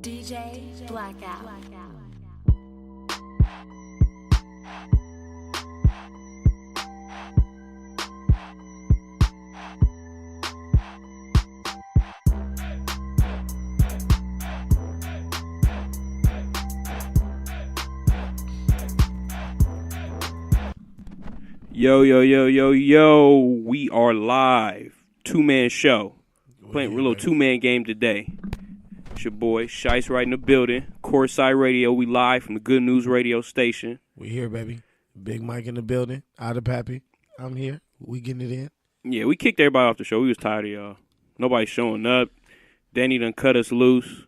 DJ Blackout. Yo, we are live. Two-man show. Playing a little two-man game today. It's your boy, Shice right in the building. Courtside Radio, we live from the Good News Radio station. We here, baby. Big Mike in the building. Out of Pappy. I'm here. We getting it in. Yeah, we kicked everybody off the show. We was tired of y'all. Nobody's showing up. Danny done cut us loose.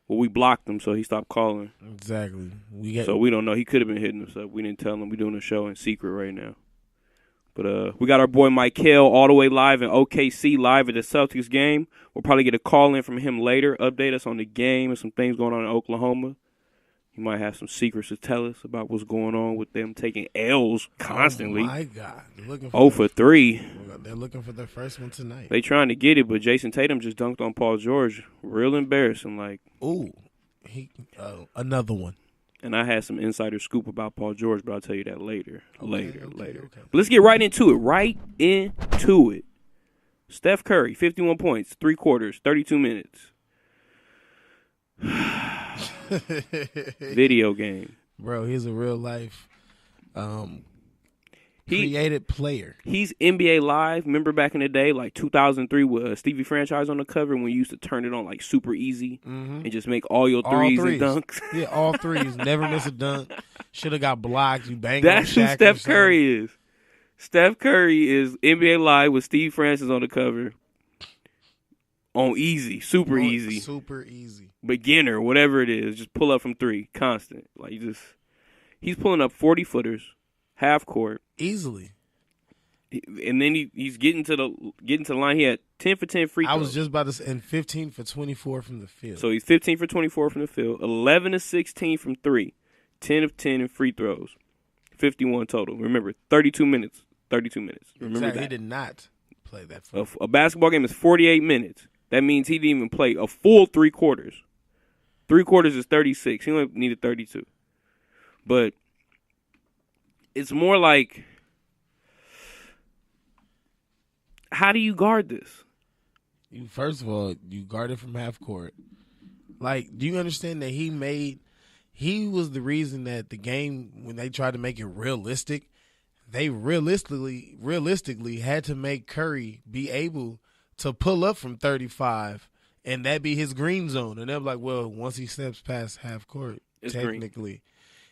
Well, we blocked him, so he stopped calling. Exactly. So we don't know. He could have been hitting us up. We didn't tell him. We're doing a show in secret right now. But we got our boy Michael all the way live in OKC, live at the Celtics game. We'll probably get a call in from him later, update us on the game and some things going on in Oklahoma. He might have some secrets to tell us about what's going on with them taking L's constantly. Oh, my God. For 3. They're looking for their first one tonight. They trying to get it, but Jason Tatum just dunked on Paul George. Real embarrassing. Ooh, another one. And I had some insider scoop about Paul George, but I'll tell you that later. Later. Okay. But let's get right into it. Steph Curry, 51 points, 3 quarters, 32 minutes. Video game. Bro, he's a real life created player. He's NBA Live. Remember back in the day, like 2003 with Stevie Franchise on the cover when you used to turn it on like super easy and just make all your threes and dunks? Yeah, all threes. Never miss a dunk. Should have got blocked. You banged That's on who Shaq Steph Curry is. Steph Curry is NBA Live with Steve Francis on the cover. On easy, super easy. Beginner, whatever it is. Just pull up from 3, constant. He's pulling up 40-footers, half court. Easily. And then he's getting to the line. He had 10 for 10 free throws. I was just about to say, and 15 for 24 from the field. So he's 15 for 24 from the field, 11 of 16 from 3, 10 of 10 in free throws, 51 total. Remember, 32 minutes. Remember exactly. that. He did not play that far. A basketball game is 48 minutes. That means he didn't even play a full 3 quarters. 3 quarters is 36. He only needed 32. But it's more like, how do you guard this? First of all, you guard it from half court. Do you understand that he was the reason that the game, when they tried to make it realistic, they realistically had to make Curry be able to pull up from 35 and that be his green zone. And they're like, well, once he steps past half court, it's technically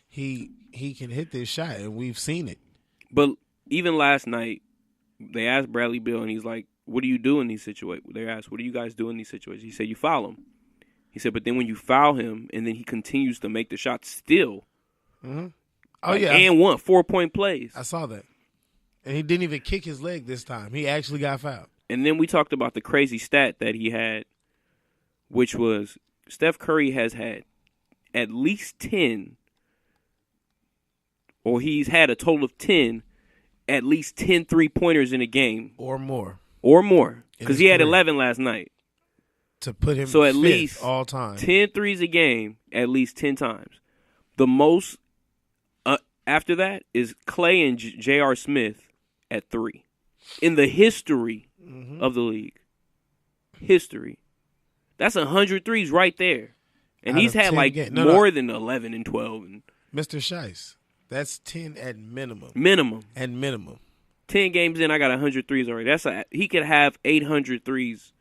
he can hit this shot, and we've seen it. But even last night, they asked Bradley Beal, and he's like, what do you do in these situations? They asked, what do you guys do in these situations? He said, you foul him. He said, but then when you foul him and then he continues to make the shot still. Mm-hmm. Oh, yeah. And 4-point plays. I saw that. And he didn't even kick his leg this time. He actually got fouled. And then we talked about the crazy stat that he had, which was Steph Curry has had at least 10, or he's had a total of 10, at least 10 3-pointers in a game. Or more. Because he had 11 last night. To put him so at least all time. 10 threes a game, at least 10 times. The most after that is Clay and J.R. Smith at 3. In the history of the league. History. That's 100 threes right there. And he's had more than 11 and 12. Mr. Shice, that's 10 at minimum. At minimum. 10 games in, I got 100 threes already. He could have 800 threes.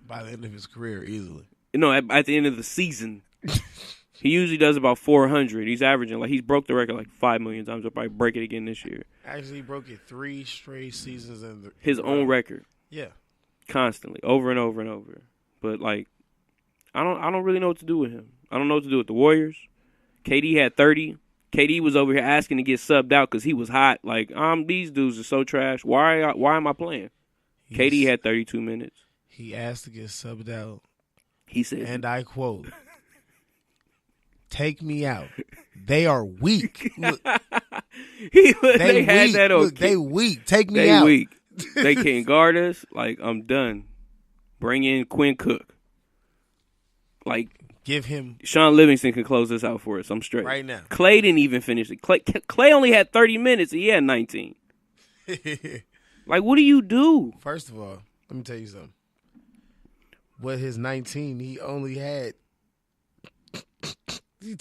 By the end of his career, easily. No, at the end of the season. He usually does about 400. He's averaging, he's broke the record 5 million times. He'll probably break it again this year. Actually, he broke it 3 straight seasons. His own record. Yeah. Constantly, over and over and over. But, I don't really know what to do with him. I don't know what to do with the Warriors. KD had 30. KD was over here asking to get subbed out because he was hot. These dudes are so trash. Why am I playing? KD had 32 minutes. He asked to get subbed out. He said, and I quote, "Take me out. They are weak." Look, they had that on. Look, they weak. Take me out. They weak. They can't guard us. I'm done. Bring in Quinn Cook. give him Sean Livingston can close this out for us. I'm straight. right now. Clay didn't even finish it. Clay only had 30 minutes and he had 19. Like, what do you do? First of all, let me tell you something. With his 19, he only had he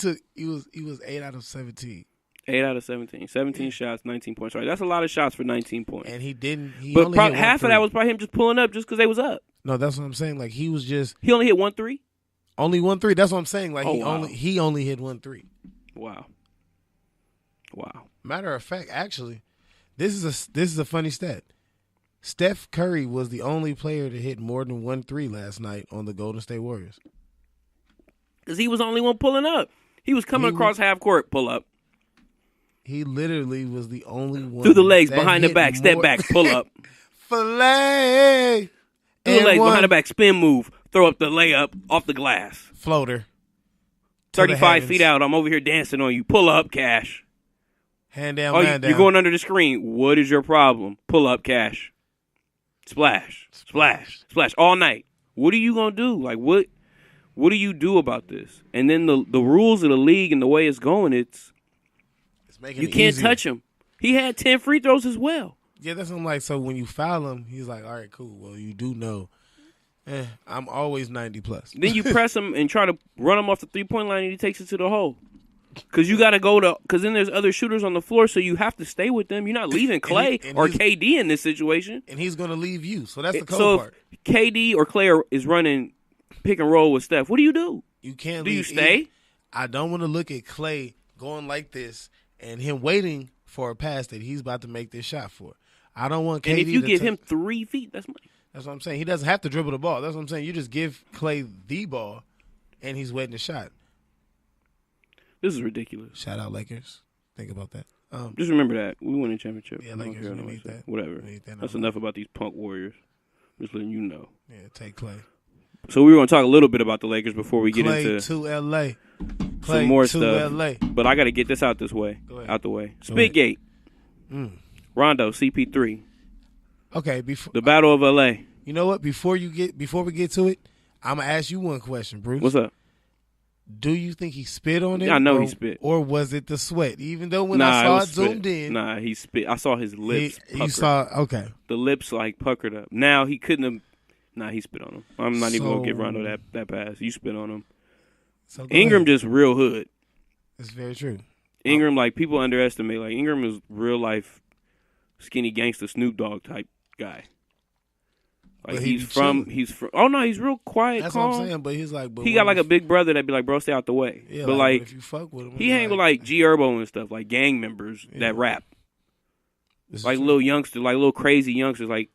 was 8 out of 17. 8 out of 17. 17 shots, 19 points. Right, that's a lot of shots for 19 points. And he didn't. But only hit half of that was probably him just pulling up just because they was up. No, that's what I'm saying. Like he only hit 1 3. Only 1 3. That's what I'm saying. Like wow. he only hit 1 3. Wow. Matter of fact, actually, this is a funny stat. Steph Curry was the only player to hit more than 1 3 last night on the Golden State Warriors. Because he was the only one pulling up. He was coming across half court, pull up. He literally was the only one. Through the legs, behind the back, step back, pull up. Filet. Through the legs, behind the back, spin move, throw up the layup off the glass. Floater. 35 feet out, I'm over here dancing on you. Pull up, Cash. Hand down, man down. You're going under the screen. What is your problem? Pull up, Cash. Splash, splash, splash all night. What are you going to do? Like, what do you do about this? And then the rules of the league and the way it's going, you can't touch him. He had 10 free throws as well. Yeah, that's what I'm like. So when you foul him, he's like, all right, cool. Well, you do know, I'm always 90 plus. Then you press him and try to run him off the 3-point line, and he takes it to the hole. Because you got to go to – because then there's other shooters on the floor, so you have to stay with them. You're not leaving Clay or KD in this situation. And he's going to leave you, so that's the cold part. So if KD or Clay is running pick and roll with Steph, what do you do? You can't do leave. You stay? I don't want to look at Clay going like this and him waiting for a pass that he's about to make this shot for. I don't want KD and if you give him 3 feet, that's money. That's what I'm saying. He doesn't have to dribble the ball. That's what I'm saying. You just give Clay the ball, and he's waiting the shot. This is ridiculous. Shout out Lakers. Think about that. Just remember that. We won a championship. Yeah, Lakers, we need that. Whatever. That's enough about these punk Warriors. Just letting you know. Yeah, take Clay. So we were going to talk a little bit about the Lakers before we get into to L.A. Clay some more to stuff. LA. But I got to get this out the way. Spitgate. Rondo, CP3. Okay, the Battle of L.A. You know what? Before we get to it, I'm gonna ask you one question, Bruce. What's up? Do you think he spit on it? Yeah, I know he spit. Or was it the sweat? Even though when I saw it zoomed in. Nah, he spit. I saw his lips puckered. You saw, okay. The lips like puckered up. Now he couldn't have. Nah, he spit on him. I'm not even going to give Rondo that pass. You spit on him. So Ingram just real hood. It's very true. Ingram, like, people underestimate. Like, Ingram is real life skinny gangster Snoop Dogg type guy. Like, he's from. Oh no, he's real quiet, That's calm. what I'm saying. But he's like, he got like a big brother that be like, bro, stay out the way. Yeah, but like, if you fuck with him, he hang with like G Herbo and stuff, like gang members that rap, like little youngsters, like little crazy youngsters. Like,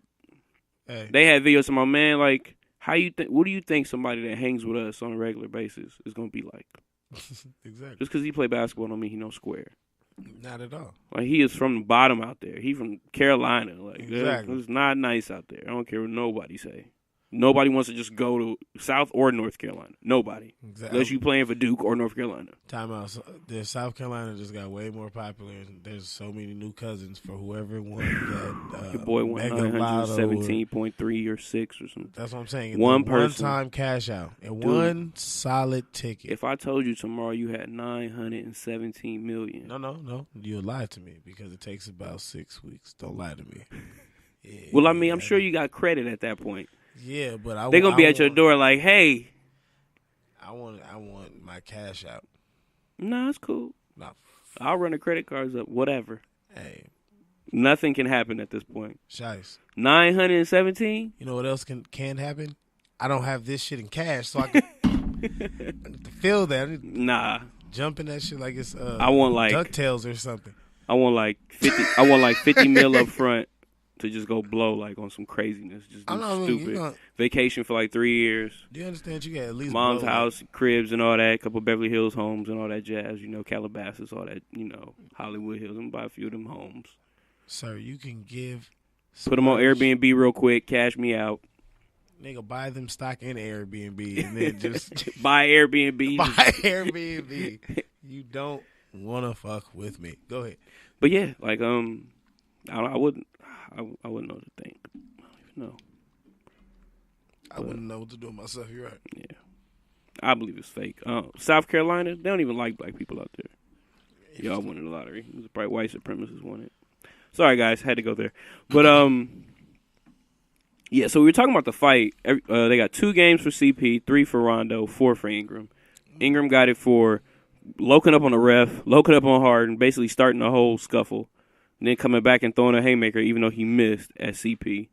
they had videos of my man. Like, what do you think somebody that hangs with us on a regular basis is gonna be like? Exactly. Just because he play basketball don't mean he no square. Not at all. Like, he is from the bottom out there. He from Carolina. Like, exactly. It's not nice out there. I don't care what nobody say. Nobody wants to just go to South or North Carolina. Nobody. Exactly. Unless you playing for Duke or North Carolina. Time out. So, South Carolina just got way more popular. There's so many new cousins for whoever won that. Your boy won 917.3 or 6 or something. That's what I'm saying. One person. One-time cash out. And one solid ticket. If I told you tomorrow you had $917 million. No. You'll lie to me because it takes about 6 weeks. Don't lie to me. Yeah, well, I mean, I'm sure you got credit at that point. Yeah, but they're gonna be at your door like, "Hey, I want my cash out." Nah, it's cool. Nah. I'll run the credit cards up. Whatever. Hey, nothing can happen at this point. Shice. 917. You know what else can happen? I don't have this shit in cash, so I can feel that. Nah. Jump in that shit like it's I want like DuckTales or something. I want like 50. I want like 50 mil up front. To just go blow like on some craziness, just do stupid vacation for like 3 years. Do you understand? You got at least mom's house, cribs, and all that. A couple Beverly Hills homes and all that jazz. Calabasas, all that. Hollywood Hills. I'm gonna buy a few of them homes. Sir, you can give. Put them on Airbnb real quick. Cash me out. Nigga, buy them stock in Airbnb and then just buy Airbnb. Buy Airbnb. You don't wanna fuck with me. Go ahead. But yeah, like I wouldn't know what to think. I don't even know. I wouldn't know what to do with myself. You're right. Yeah. I believe it's fake. South Carolina, they don't even like black people out there. Y'all won the lottery. It was probably white supremacists won it. Sorry, guys, had to go there. But yeah. So we were talking about the fight. They got 2 games for CP, 3 for Rondo, 4 for Ingram. Ingram got it for loking up on the ref, loking up on Harden, basically starting the whole scuffle, and then coming back and throwing a haymaker, even though he missed at CP.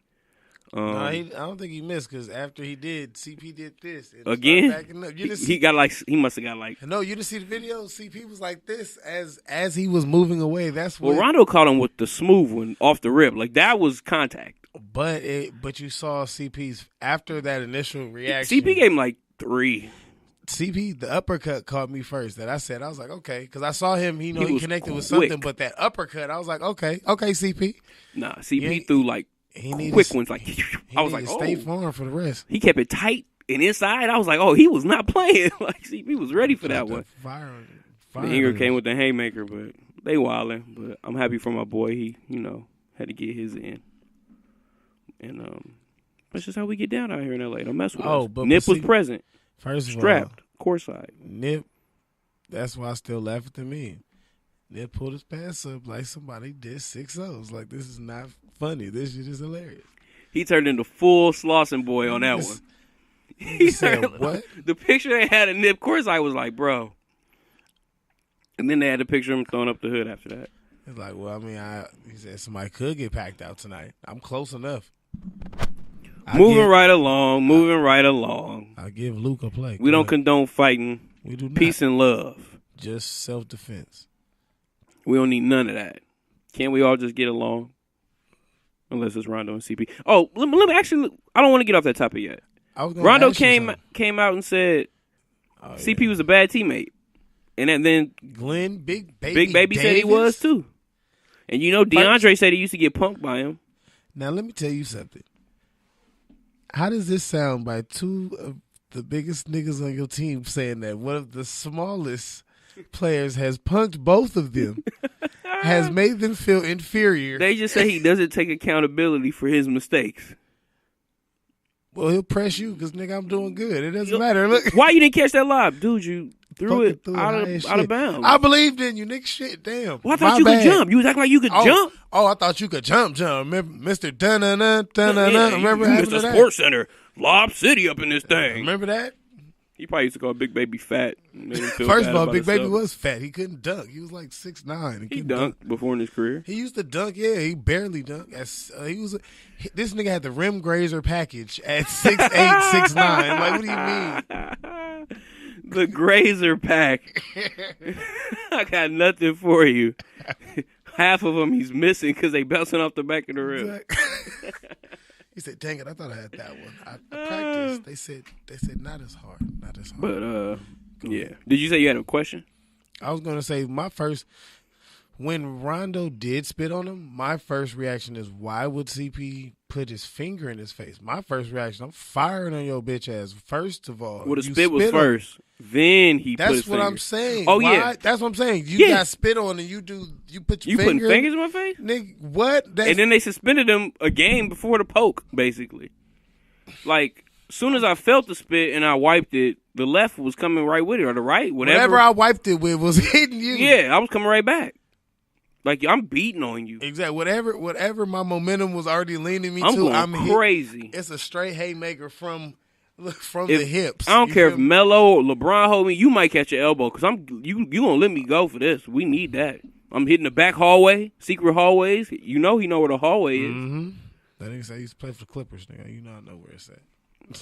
No, I don't think he missed because after he did, CP did this again. He must have got like. No, you didn't see the video. CP was like this as he was moving away. That's what. Well, Rondo caught him with the smooth one off the rip. Like that was contact. But you saw CP's after that initial reaction. CP gave him like 3. CP, the uppercut caught me first. That I said, I was like, okay, because I saw him. He connected with quick. something, but that uppercut, I was like, okay, CP. Nah, CP threw like quick ones. Like I was like, stay farm for the rest. He kept it tight and inside. I was like, oh, he was not playing. Like CP was ready for that one. The Ingram came with the haymaker, but they wildin'. But I'm happy for my boy. He had to get his in. And that's just how we get down out here in LA. Don't mess with us. But Nip was present. First of strapped, courtside. Nip, that's why I still laugh at the meme. Nip pulled his pants up like somebody did 6-0s. Like, this is not funny. This shit is hilarious. He turned into full Slauson boy on that one. He said, what? The picture they had of Nip courtside was like, bro. And then they had the picture of him throwing up the hood after that. It's like, well, I mean, he said somebody could get packed out tonight. I'm close enough. Moving right along. I'll give Luke a play. We don't condone fighting. We do not. Peace and love. Just self-defense. We don't need none of that. Can't we all just get along? Unless it's Rondo and CP. Oh, let me actually, I don't want to get off that topic yet. Rondo came out and said CP was a bad teammate. And then Glenn, Big Baby Davis said he was too. And DeAndre said he used to get punked by him. Now, let me tell you something. How does this sound by 2 of the biggest niggas on your team saying that one of the smallest players has punked both of them, has made them feel inferior? They just say he doesn't take accountability for his mistakes. Well, he'll press you because, nigga, I'm doing good. It doesn't matter. Look, why you didn't catch that lob? Dude, you threw it out of bounds. I believed in you, nigga. Shit, damn. Well, I thought you could jump. You was acting like you could jump. Oh, I thought you could jump. Remember Mr. Dun-dun-dun. Remember Mr. Sports Center, Lob City up in this thing. Remember that? He probably used to call Big Baby fat. First of all, Big Baby was fat. He couldn't dunk. He was like 6'9". He dunked before in his career. He used to dunk. Yeah, he barely dunked. This nigga had the rim grazer package at 6'8", 6'9". Like, what do you mean? The grazer pack. I got nothing for you. Half of them he's missing because they bouncing off the back of the rim. He said, "Dang it, I thought I had that one. I practiced." They said not as hard. But yeah. Did you say you had a question? I was gonna say when Rondo did spit on him, my first reaction is, why would CP put his finger in his face? My first reaction, I'm firing on your bitch ass. First of all, well, the spit was first. Then he put his finger. That's what I'm saying. Oh, yeah. That's what I'm saying. You got spit on and you put your finger. You putting fingers in my face? Nigga, what? And then they suspended him a game before the poke, basically. Like, as soon as I felt the spit and I wiped it, the left was coming right with it, or the right, whatever I wiped it with was hitting you. Yeah, I was coming right back. Like, I'm beating on you. Exactly. Whatever my momentum was already leaning me to, I'm crazy. It's a straight haymaker from the hips. I don't care if Melo or LeBron hold me. You might catch your elbow because you gonna let me go for this. We need that. I'm hitting the back hallway, secret hallways. He know where the hallway is. Mm-hmm. That nigga say he used to play for the Clippers, nigga. You know I know where it's at.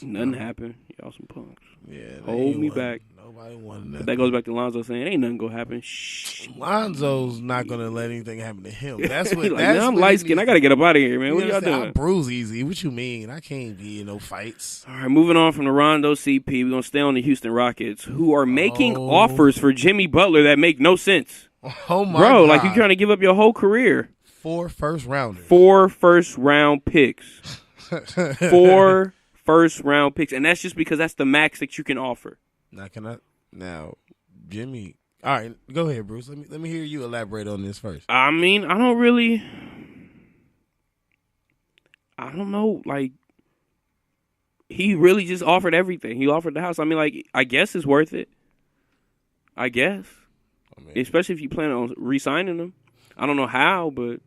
Nothing happened. Y'all some punks. Yeah, hold me back. Nobody wanted that. But that goes back to Lonzo saying, ain't nothing gonna happen. Shh. Lonzo's not gonna let anything happen to him. That's what. I'm light skinned. I gotta get up out of here, man. What y'all doing? I bruise easy. What you mean? I can't be in no fights. All right, moving on from the Rondo CP, we're gonna stay on the Houston Rockets, who are making offers for Jimmy Butler that make no sense. Oh my God. like you're trying to give up your whole career. 4 first-rounders. 4 first-round picks. 4 first-round picks, and that's just because that's the max that you can offer. Now, Jimmy. All right, go ahead, Bruce. Let me hear you elaborate on this first. I mean, I don't know. Like, he really just offered everything. He offered the house. I mean, like, I guess it's worth it. I guess. Especially if you plan on re-signing him. I don't know how, but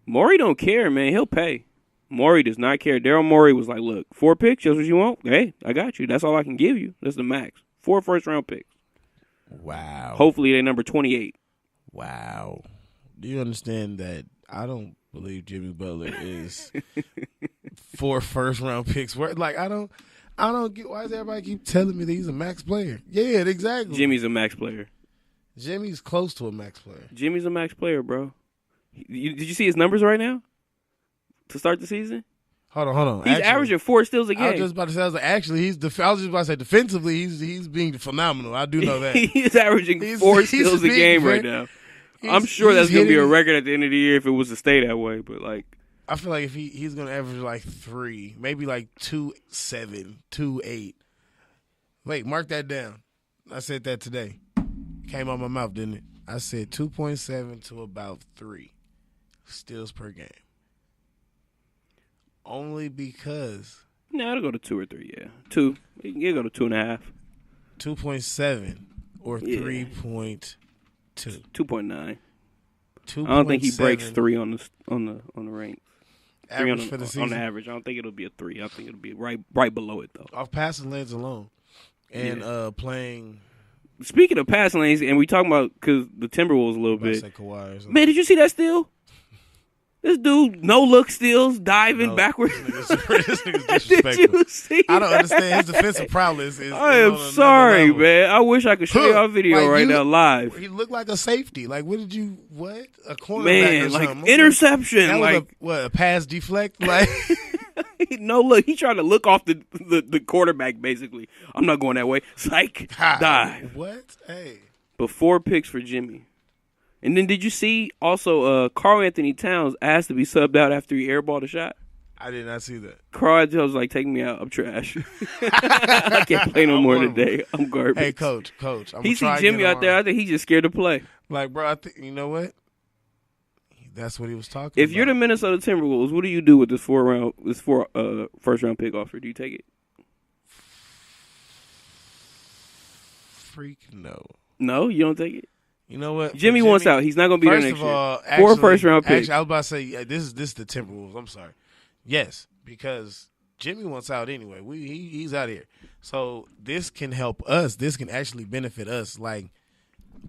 Morey don't care, man. He'll pay. Morey does not care. Daryl Morey was like, look, 4 picks, that's what you want? Hey, I got you. That's all I can give you. That's the max. 4 first-round picks. Wow. Hopefully they number 28. Wow. Do you understand that I don't believe Jimmy Butler is 4 first-round picks? Like, I don't get, why does everybody keep telling me that he's a max player? Yeah, exactly. Jimmy's a max player. Jimmy's close to a max player. Jimmy's a max player, bro. Did you see his numbers right now to start the season? Hold on. He's averaging 4 steals a game. I was just about to say, I was just about to say defensively, he's being phenomenal. I do know that. He's averaging 4 steals a game right now. I'm sure that's going to be a record at the end of the year if it was to stay that way. But like, I feel like if he's going to average like 3, maybe like 2.7, 2.8. Wait, mark that down. I said that today. Came out my mouth, didn't it? I said 2.7 to about 3 steals per game. Only because. No, it'll go to 2 or 3, yeah. 2. It'll go to 2.5. 2.7 or 3.2. 2.9. I don't think he breaks 3 on the rank. Average for the season. On the average. I don't think it'll be a 3. I think it'll be right below it, though. Off passing lanes alone. And playing. Speaking of passing lanes, and we talking about, because the Timberwolves a little bit. Man, did you see that steal? This dude, no look steals, diving backwards. This nigga's disrespectful. Did you see I don't understand his defensive prowess. I am sorry, man. I wish I could show you our video right now live. He looked like a safety. Like, what? A cornerback man, or like something. interception. That like was a pass deflect? Like, no look. He tried to look off the quarterback, basically. I'm not going that way. Psych. Dive. What? Hey. But 4 picks for Jimmy. And then did you see also Karl Anthony Towns asked to be subbed out after he airballed a shot? I did not see that. Karl Anthony was like, take me out. I'm trash. I can't play no more today. I'm garbage. Hey, coach. He see Jimmy out there. I think he's just scared to play. Like, bro, I think, you know what? That's what he was talking about. If you're the Minnesota Timberwolves, what do you do with this 4 first round pick offer? Do you take it? Freak no. No, you don't take it? You know what? Jimmy wants out. He's not going to be there next year. 4 first-round picks. Actually, I was about to say, this is the Timberwolves. I'm sorry. Yes, because Jimmy wants out anyway. He's out here. So this can help us. This can actually benefit us, like,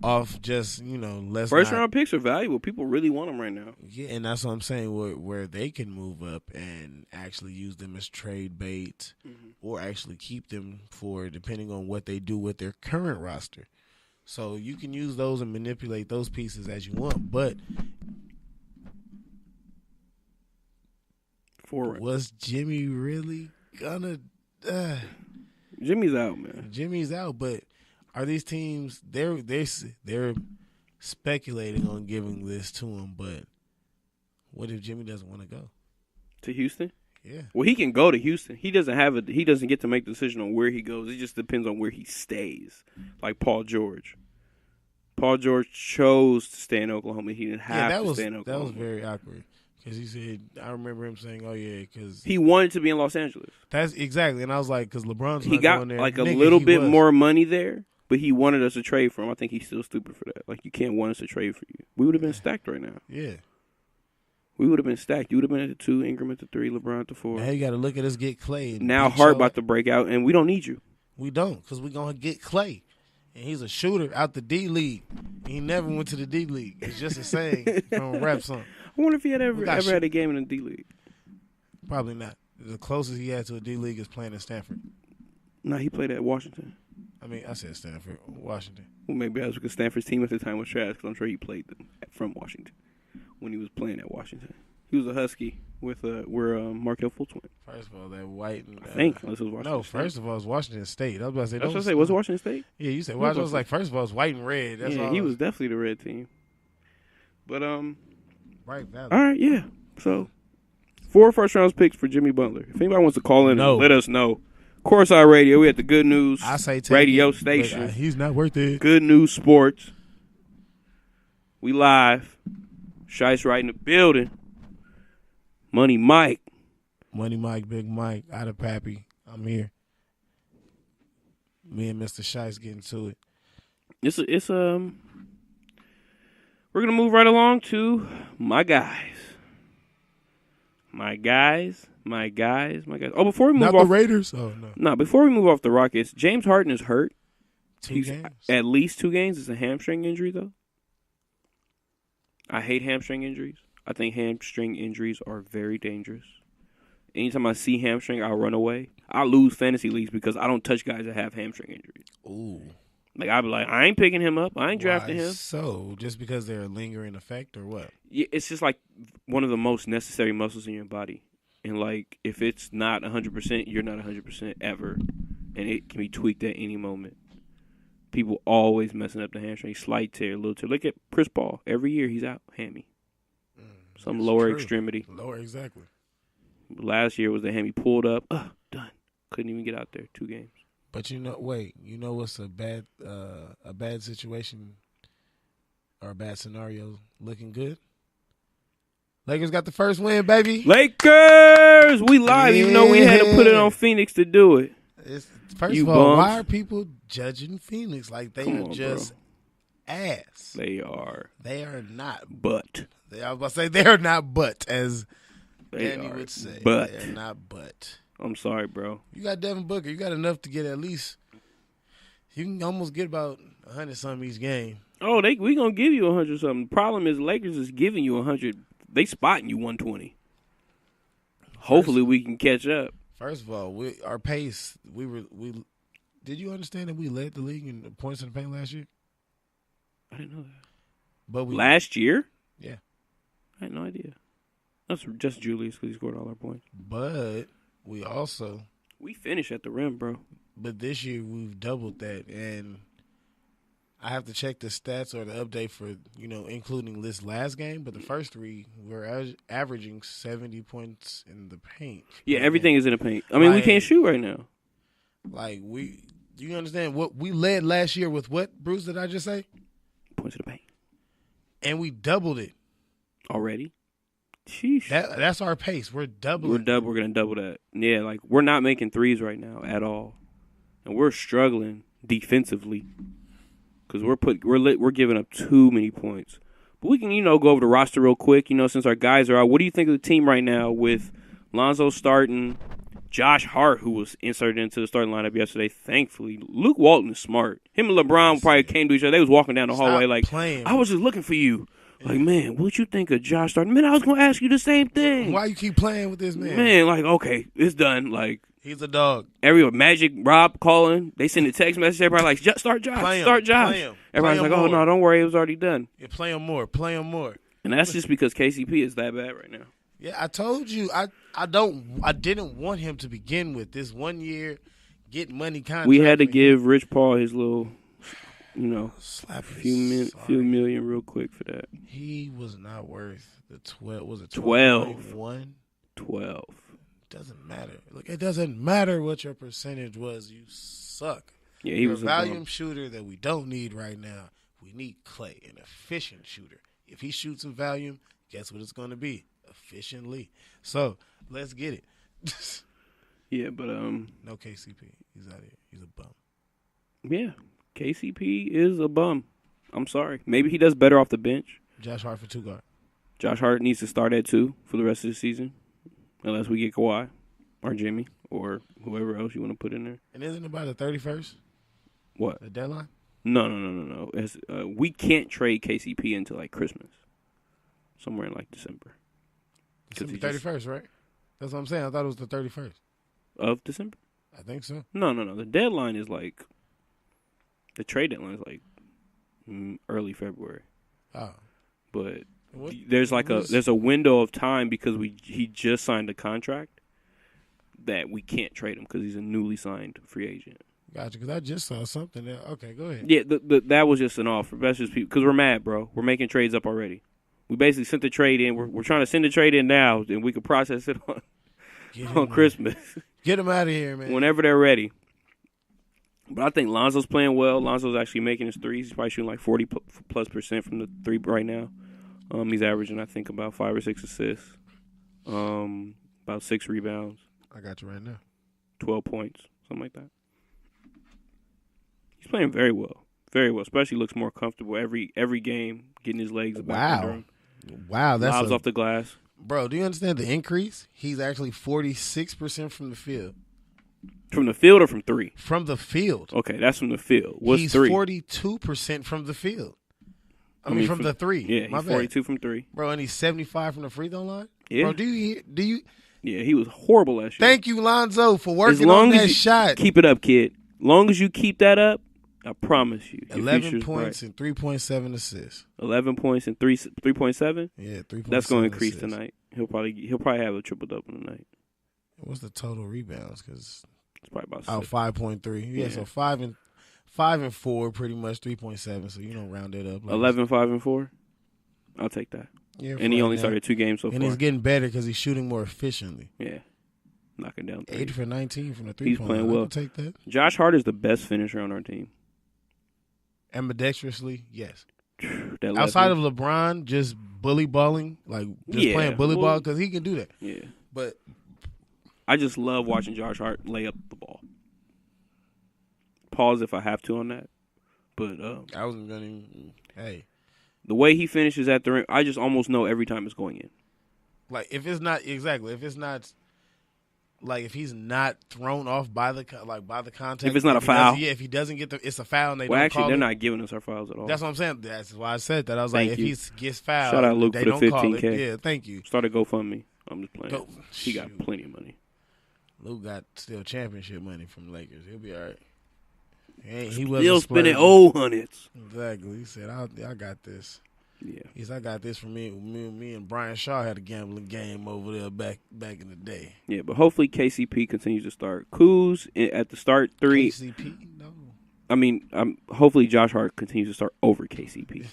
off just, less. First-round picks are valuable. People really want them right now. Yeah, and that's what I'm saying, where they can move up and actually use them as trade bait or actually keep them for depending on what they do with their current roster. So you can use those and manipulate those pieces as you want, but was Jimmy really gonna? Jimmy's out, man. Jimmy's out, but are these teams? They're speculating on giving this to him, but what if Jimmy doesn't want to go to Houston? Yeah. Well, he can go to Houston. He doesn't get to make the decision on where he goes. It just depends on where he stays. Like Paul George. Paul George chose to stay in Oklahoma. He didn't have to stay in Oklahoma. That was very awkward because he said, I remember him saying, "Oh yeah," because he wanted to be in Los Angeles. That's exactly, and I was like, because LeBron's he not got going there. Like a little bit more money there, but he wanted us to trade for him. I think he's still stupid for that. Like, you can't want us to trade for you. We would have been stacked right now. Yeah. We would have been stacked. You would have been at the 2, Ingram at the 3, LeBron at the 4. Now you got to look at us get Clay. Now Hart about to break out, and we don't need you. We don't, because we're going to get Clay. And he's a shooter out the D-League. He never went to the D-League. It's just a saying from a rap song. I wonder if he had ever had a game in the D-League. Probably not. The closest he had to a D-League is playing at Stanford. No, he played at Washington. I mean, I said Stanford, Washington. Well, maybe that was because Stanford's team at the time was trash, because I'm sure he played them from Washington when he was playing at Washington. He was a Husky with where Markelle Fultz went. First of all, that white. And, I think unless it was Washington. No, first of all, it was Washington State. I was about to say. That's what I say. Was it Washington State? Yeah, you said. Well, I was like, first of all, it's white and red. That's all he was definitely the red team. But right. Valid. All right, yeah. So 4 first-round picks for Jimmy Butler. If anybody wants to call in, and let us know. Courtside Radio. We at the Good News radio station. He's not worth it. Good News Sports. We live. Shice right in the building. Money Mike, Big Mike, out of Pappy. I'm here. Me and Mr. Shice getting to it. We're gonna move right along to my guys. Oh, before we move Not off the Raiders. Oh no. No, before we move off the Rockets, James Harden is hurt. 2 He's games. at least 2 games. It's a hamstring injury, though. I hate hamstring injuries. I think hamstring injuries are very dangerous. Anytime I see hamstring, I'll run away. I lose fantasy leagues because I don't touch guys that have hamstring injuries. Ooh. Like, I'll be like, I ain't picking him up. I ain't drafting him. So, just because they're a lingering effect or what? Yeah, it's just like one of the most necessary muscles in your body. And, like, if it's not 100%, you're not 100% ever. And it can be tweaked at any moment. People always messing up the hamstring. Slight tear, little tear. Look at Chris Paul. Every year he's out, hammy. Some lower extremity. Lower, exactly. Last year was the hammy pulled up. Done. Couldn't even get out there. 2 games. But you know what's a bad situation or a bad scenario looking good? Lakers got the first win, baby. Lakers! We live, even though we had to put it on Phoenix to do it. First of all, why are people judging Phoenix like they are just ass? They are. They are not. But. I was about to say they are not but, as Danny would say. But. They are not but. I'm sorry, bro. You got Devin Booker. You got enough to get at least. You can almost get about 100-something each game. Oh, we gonna give you 100-something. The problem is Lakers is giving you 100. They spotting you 120. Hopefully we can catch up. First of all, our pace. Did you understand that we led the league in points in the paint last year? I didn't know that. But last year? Yeah, I had no idea. That's just Julius because he scored all our points. But we finished at the rim, bro. But this year we've doubled that, and I have to check the stats or the update for including this last game. But the first 3 we're averaging 70 points in the paint. Yeah, everything is in the paint. I mean, we can't shoot right now. Like do you understand what we led last year with? What, Bruce? Did I just say? Points in the paint, and we doubled it already. Sheesh. That's our pace. We're doubling. We're gonna double that. Yeah, like we're not making threes right now at all, and we're struggling defensively because we're giving up too many points. But we can go over the roster real quick. Since our guys are out, what do you think of the team right now with Lonzo starting, Josh Hart, who was inserted into the starting lineup yesterday? Thankfully, Luke Walton is smart. Him and LeBron probably came to each other. They was walking down the hallway like, I was just looking for you. Like, man, what you think of Josh starting? Man, I was going to ask you the same thing. Why you keep playing with this man? Man, like, okay, it's done. Like, he's a dog. Magic, Rob calling. They send a text message. Everybody like, start Josh. Start Josh. Everybody's like, oh, no, don't worry. It was already done. Yeah, play him more. Play him more. And that's just because KCP is that bad right now. Yeah, I told you. I didn't want him to begin with. This 1 year, get money contract. We had to give Rich Paul his little... slap few million real quick for that. He was not worth the 12. Was it 12? 12. Doesn't matter. Look, it doesn't matter what your percentage was. You suck. Yeah, he You're was a volume shooter that we don't need right now. We need Clay, an efficient shooter. If he shoots in volume, guess what it's going to be? Efficiently. So let's get it. Yeah, but no KCP. He's out here. He's a bum. Yeah. KCP is a bum. I'm sorry. Maybe he does better off the bench. Josh Hart for 2 guard. Josh Hart needs to start at 2 for the rest of the season, unless we get Kawhi or Jimmy or whoever else you want to put in there. And isn't it by the 31st? What? The deadline? No. We can't trade KCP until like Christmas, somewhere in like December. December 31st, right? That's what I'm saying. I thought it was the 31st. Of December? I think so. No. The deadline is like... The trade deadline is like early February. Oh, but there's a window of time because he just signed a contract that we can't trade him because he's a newly signed free agent. Gotcha. Because I just saw something there. Okay, go ahead. Yeah, that was just an offer. That's just because we're mad, bro. We're making trades up already. We basically sent the trade in. We're trying to send the trade in now, and we can process it on Christmas. Get him out of here, man. Whenever they're ready. But I think Lonzo's playing well. Lonzo's actually making his threes. He's probably shooting like 40+% from the 3 right now. He's averaging, I think, about 5 or 6 assists, about 6 rebounds. I got you right now. 12 points, something like that. He's playing very well. Very well. Especially looks more comfortable every game, getting his legs back under him. Wow, that's lobs off the glass. Bro, do you understand the increase? He's actually 46% from the field. From the field or from three? From the field. Okay, that's from the field. What's he's three? 42% from the field. I mean, from the three. Yeah, he's 42 from three. Bro, and he's 75 from the free throw line? Yeah. Bro, do you? Yeah, he was horrible last year. Thank you, Lonzo, for working on that shot. Keep it up, kid. Long as you keep that up, I promise you. 11 points and 3.7 assists. 11 points and 3.7? Yeah, 3.7. That's going to increase tonight. He'll probably have a triple-double tonight. What's the total rebounds? Because it's probably about 5.3. Yeah, so 5 and 4, pretty much 3.7. So you don't round it up. 11, 5 and 4. I'll take that. Yeah, and he only started 2 games so far. And he's getting better because he's shooting more efficiently. Yeah, knocking down 3. 8 for 19 from the 3-point line. He's playing well. I'll take that. Josh Hart is the best finisher on our team. Ambidextrously, yes. Outside of LeBron, just bully balling, like just playing bully ball, because he can do that. Yeah. But I just love watching Josh Hart lay up the ball. Pause if I have to on that. But I wasn't going to. Hey. The way he finishes at the rim, I just almost know every time it's going in. Like, if it's not, exactly, if it's not, like, if he's not thrown off by the contact. If it's not a foul. Yeah, if he doesn't get it's a foul and they well, don't actually, call they're it. not giving us our fouls at all. That's what I'm saying. That's why I said that. I was like, if he gets fouled, shout out Luke they for the don't 15K. call it. Yeah, thank you. Started GoFundMe. I'm just playing. He got plenty of money. Luke got still championship money from the Lakers. He'll be all right. He wasn't still spending old hundreds. Exactly. He said, I got this. Yeah. He said, I got this from me. Me and Brian Shaw had a gambling game over there back in the day. Yeah, but hopefully KCP continues to start. Kuz at the start 3. KCP? No. I mean, hopefully Josh Hart continues to start over KCP.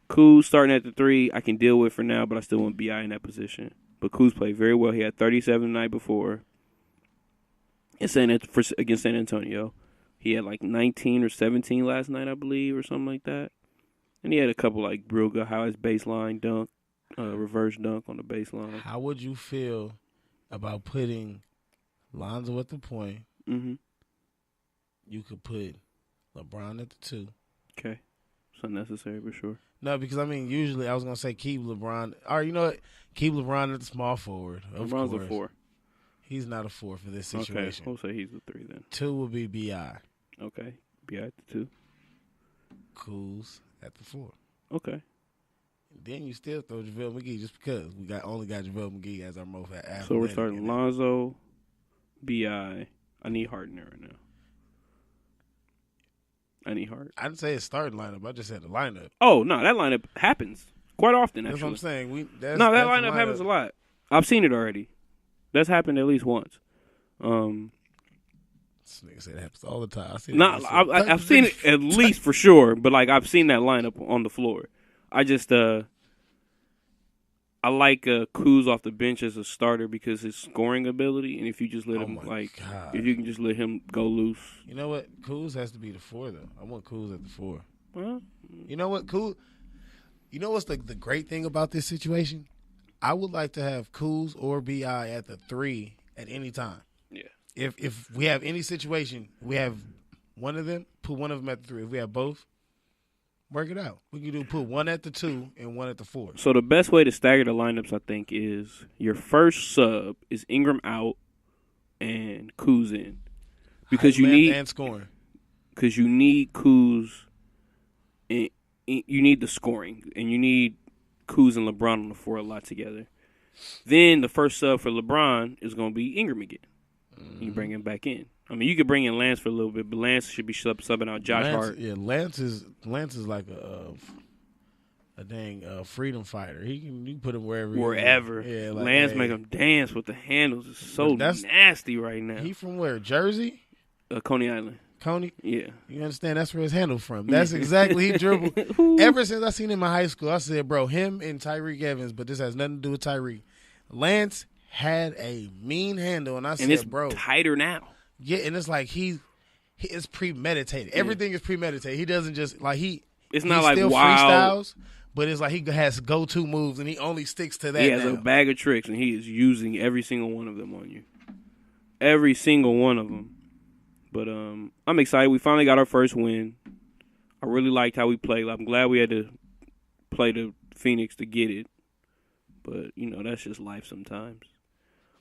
Kuz starting at the 3, I can deal with for now, but I still want B.I. in that position. But Kuz played very well. He had 37 the night before against San Antonio. He had like 19 or 17 last night, I believe, or something like that. And he had a couple like real good highlights, baseline dunk, reverse dunk on the baseline. How would you feel about putting Lonzo at the point? Mm-hmm. You could put LeBron at the 2. Okay. It's unnecessary for sure. No, because, I mean, usually I was going to say keep LeBron. All right, you know what? Keep LeBron at the small forward. LeBron's a 4. He's not a 4 for this situation. Okay, we'll say he's the 3 then. 2 will be B.I. Okay, B.I. at the 2. Kuz at the 4. Okay. Then you still throw JaVale McGee just because we only got JaVale McGee as our most athletic. So we're starting Lonzo, B.I. I need Hart in there right now. I need Hart. I didn't say it's starting lineup. I just said the lineup. Oh, no, that lineup happens quite often, actually. That's what I'm saying. That lineup happens a lot. I've seen it already. That's happened at least once. This nigga said it happens all the time. I've seen it at least for sure, but like I've seen that lineup on the floor. I just I like Kuz off the bench as a starter because his scoring ability, and if you just let if you can just let him go loose. You know what? Kuz has to be the 4 though. I want Kuz at the 4. Well, you know what? Kuz. You know what's the great thing about this situation? I would like to have Kuz or B.I. at the 3 at any time. Yeah. If we have any situation, we have one of them, put one of them at the 3. If we have both, work it out. We can put one at the 2 and one at the 4. So the best way to stagger the lineups, I think, is your first sub is Ingram out and Kuz in, because you need and scoring. Because you need Kuz, and you need the scoring, and you need Kuz and LeBron on the 4 a lot together. Then the first sub for LeBron is going to be Ingram again. Mm-hmm. You bring him back in. I mean, you could bring in Lance for a little bit, but Lance should be subbing out Josh Hart. Yeah, Lance is like a dang freedom fighter. You can put him wherever. Yeah, like, Lance make him dance with the handles. It's so nasty right now. He from where? Jersey? Coney Island. Coney? Yeah. You understand? That's where his handle from. That's exactly he dribbled. Ever since I seen him in high school, I said, bro, him and Tyreek Evans, but this has nothing to do with Tyreek. Lance had a mean handle, and I said, it's bro. tighter now. Yeah, and it's like he is premeditated. Yeah. Everything is premeditated. He doesn't just, like, it's not like still wild. freestyles, but it's like he has go-to moves, and he only sticks to that. He has a bag of tricks, and he is using every single one of them on you. Every single one of them. But I'm excited. We finally got our first win. I really liked how we played. I'm glad we had to play the Phoenix to get it. But, that's just life sometimes.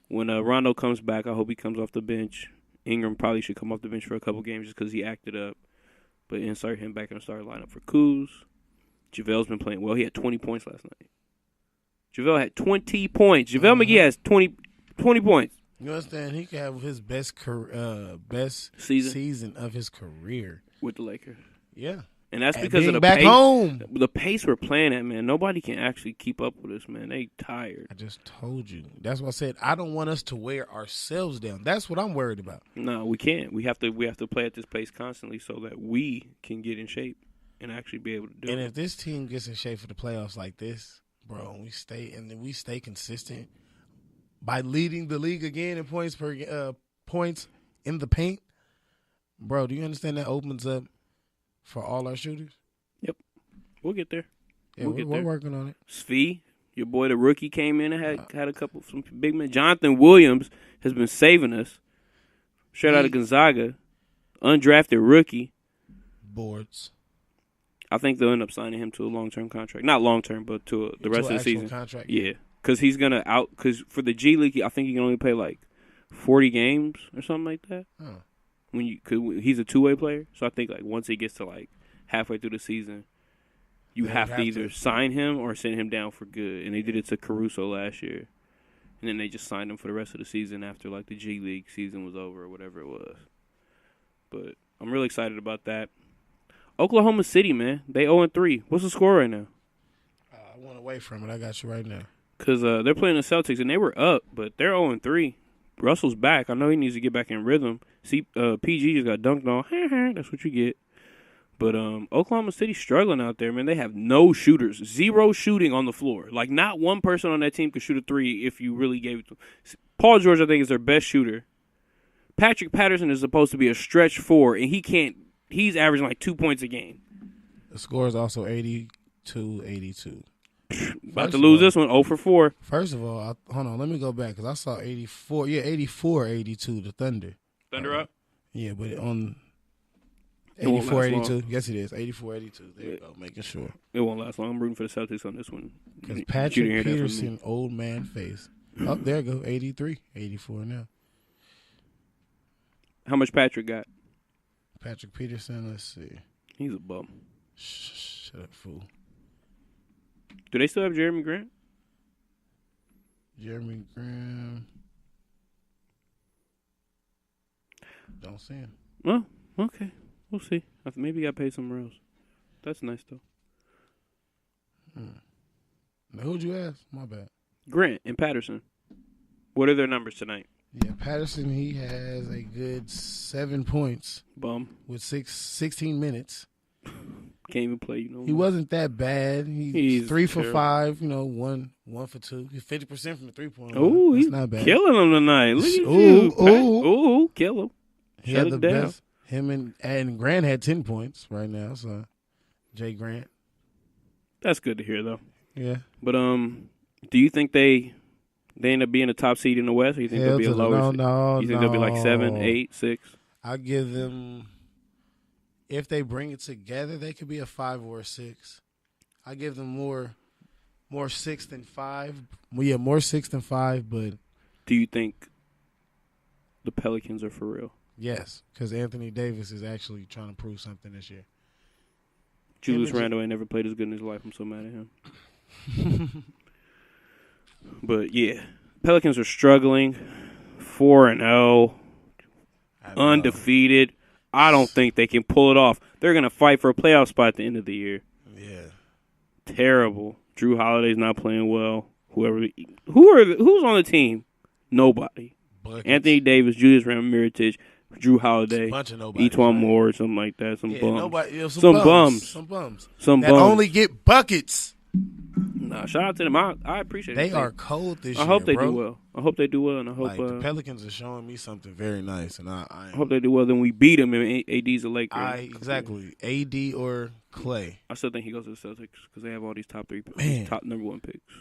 When Rondo comes back, I hope he comes off the bench. Ingram probably should come off the bench for a couple games just because he acted up. But insert him back in the starting lineup for Kuz. JaVale's been playing well. He had 20 points last night. JaVale had 20 points. JaVale McGee has 20 points. You understand? He could have his best season of his career with the Lakers. Yeah. And that's because of the back pace. Home. The pace we're playing at, man. Nobody can actually keep up with us, man. They tired. I just told you. That's what I said. I don't want us to wear ourselves down. That's what I'm worried about. No, we can't. We have to play at this pace constantly so that we can get in shape and actually be able to do it. And if this team gets in shape for the playoffs like this, bro, we stay consistent by leading the league again in points in the paint, bro. Do you understand that opens up for all our shooters? Yep, we'll get there. Yeah, we're working on it. Svi, your boy, the rookie, came in and had some big men. Jonathan Williams has been saving us. Straight out of Gonzaga, undrafted rookie. Boards. I think they'll end up signing him to a long-term contract. Not long-term, but to the rest of the season. Contract. Yeah, because he's gonna because for the G League, I think he can only play like 40 games or something like that. Huh. He's a two-way player, so I think like once he gets to like halfway through the season, you have to either sign him or send him down for good. And they did it to Caruso last year, and then they just signed him for the rest of the season after like the G League season was over or whatever it was. But I'm really excited about that. Oklahoma City, man, they 0-3. What's the score right now? I went away from it. I got you right now. Because they're playing the Celtics, and they were up, but they're 0-3. Russell's back. I know he needs to get back in rhythm. See, PG just got dunked on. That's what you get. But Oklahoma City's struggling out there, man. They have no shooters. 0 shooting on the floor. Like, not one person on that team could shoot a 3 if you really gave it to them. Paul George, I think, is their best shooter. Patrick Patterson is supposed to be a stretch 4, and he can't. He's averaging like 2 points a game. The score is also 82-82. About to lose this one, 0 for 4. First of all, hold on, let me go back because I saw 84. Yeah, 84-82, the Thunder. Thunder up? Yeah, but on 84-82. Yes, it is. 84-82. There you go, making sure. It won't last long. I'm rooting for the Celtics on this one. Because Patrick Peterson, old man face. Oh, there you go, 83, 84 now. How much Patrick got? Patrick Peterson, let's see. He's a bum. Shut up, fool. Do they still have Jeremy Grant? Jeremy Grant. Don't see him. Well, okay. We'll see. Maybe he got paid somewhere else. That's nice, though. Now, who'd you ask? My bad. Grant and Patterson. What are their numbers tonight? Yeah, Patterson, he has a good 7 points. Bum. With 16 minutes. Can't even play, He wasn't that bad. He's 3 for 5, 1 for 2. He's 50% from the 3-point line. Oh, he's not bad. Killing him tonight. Look at you. Ooh, kill him. He had the best. Him and Grant had 10 points right now, so Jay Grant. That's good to hear, though. Yeah. But do you think they end up being a top seed in the West, or you think they'll be a lower seed? No. You think they'll be like 7, 8, 6? I give them, if they bring it together, they could be a 5 or a 6. I give them more 6 than 5. Well, yeah, more 6 than 5, but. Do you think the Pelicans are for real? Yes, because Anthony Davis is actually trying to prove something this year. Julius Randle ain't never played as good in his life. I'm so mad at him. But, yeah, Pelicans are struggling. 4-0. Undefeated. I don't think they can pull it off. They're going to fight for a playoff spot at the end of the year. Yeah. Terrible. Drew Holiday's not playing well. Who's on the team? Nobody. Buckets. Anthony Davis, Julius Randle, Mirotic, Drew Holiday, Etuan Moore, something like that. Some bums. Some bums. Only get buckets. Nah, shout out to them. I appreciate it. They are cold this year. I hope they do well. I hope they do well, and I hope the Pelicans are showing me something very nice, and I hope they do well. Then we beat them, and AD's a Laker. Exactly. AD or Clay. I still think he goes to the Celtics because they have all these top 3, Man. top number 1 picks.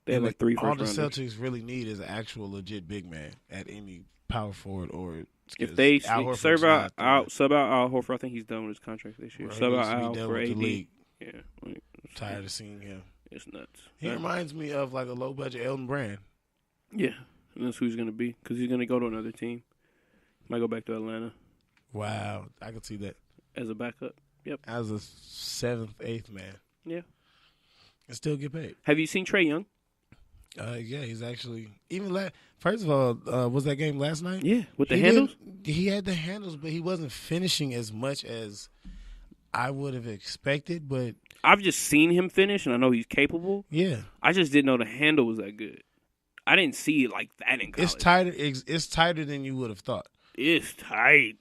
They have like 3 all the first-rounders. Celtics really need is an actual legit big man at any power forward or. If they Al Horford's sub not out Al Horford, I think he's done with his contract this year. Bro, Sub he out needs to be Al done for with the AD. league. Yeah, Tired of seeing him. it's nuts. He reminds me of like a low budget Elton Brand. Yeah, and that's who he's gonna be because he's gonna go to another team. Might go back to Atlanta Wow, I could see that as a backup. Yep. as a 7th, 8th man, Yeah. and still get paid. Have you seen Trae Young? Yeah, he's actually even first of all, was that game last night? Yeah, with the He handles. He had the handles, but he wasn't finishing as much as I would have expected. But I've just seen him finish, and I know he's capable. yeah, I just didn't know the handle was that good. I didn't see it like that in college. it's tighter. It's tighter than you would have thought. It's tight.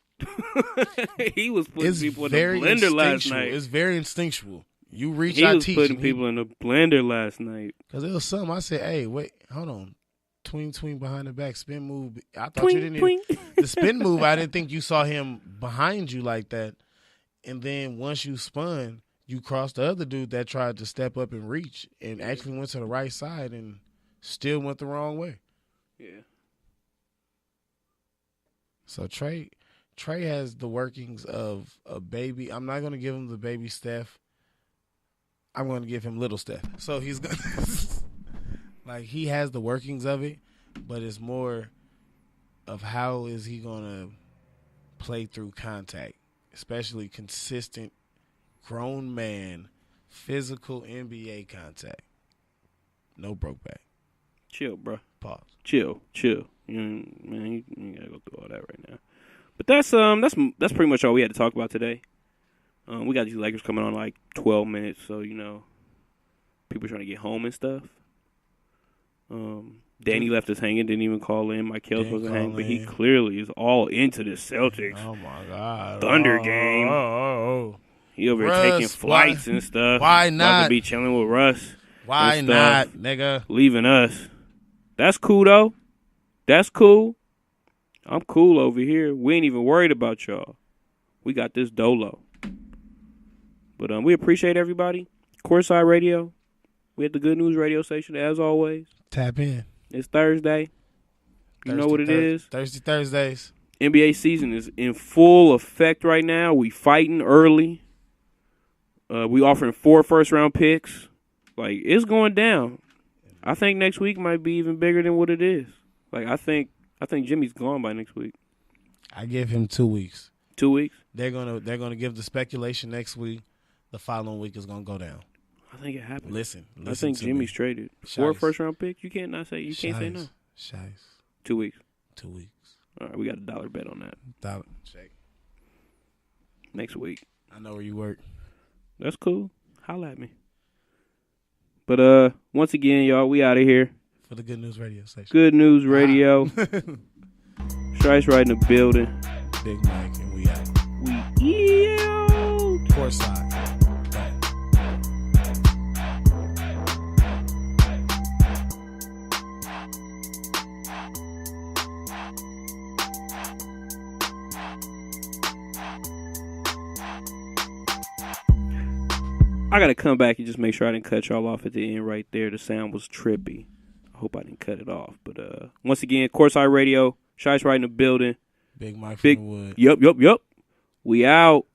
He was putting It's people in the very blender last instinctual. night. It's very instinctual. You reach He out was teach putting people in the blender last night. because it was something. I said, "Hey, wait, hold on, tween behind the back spin move." I thought you Twing, didn't. twing. The spin move, I didn't think you saw him behind you like that. And then once you spun, you crossed the other dude that tried to step up and reach, and actually went to the right side and still went the wrong way. Yeah. So Trey has the workings of a baby. I'm not going to give him the baby Steph. I'm going to give him little Steph. So he's going like he has the workings of it, but it's more of how is he going to play through contact, especially consistent grown man physical NBA contact. No broke back. Chill, bro. Pause. Chill. Man, you gotta go through all that right now. But that's pretty much all we had to talk about today. We got these Lakers coming on like 12 minutes, so people trying to get home and stuff. Danny left us hanging, didn't even call in. Michael's supposed to hang, but he clearly is all into the Celtics. Oh my God! Thunder game. Oh. He over here Russ, taking flights and stuff. why About not? to be chilling with Russ. Why and not, stuff. nigga? Leaving us. That's cool though. That's cool. I'm cool over here. We ain't even worried about y'all. We got this dolo. But we appreciate everybody. Courtside Radio. We at the Good News radio station as always. Tap in. It's Thursday. You know what it is. Thursdays. NBA season is in full effect right now. We fighting early. We offering 4 first-round picks. Like, it's going down. I think next week might be even bigger than what it is. Like, I think Jimmy's gone by next week. I give him 2 weeks. 2 weeks? They're gonna give the speculation next week. The following week is gonna go down. I think it happened. Listen I think to Jimmy's me. traded. Shice. 4 first-round picks? You can't say no. Shice. 2 weeks. 2 weeks. All right, we got $1 bet on that. $1 check. Next week. I know where you work. That's cool. Holla at me. But once again, y'all, we out of here. For the Good News Radio station. Good News Radio. Strice right in the building. Big Mike, and we out. We out. Courtside. I gotta come back and just make sure I didn't cut y'all off at the end right there. The sound was trippy. I hope I didn't cut it off. But once again, Courtside Radio, Shice right in the building. Big Mike from the Wood. Yup. We out.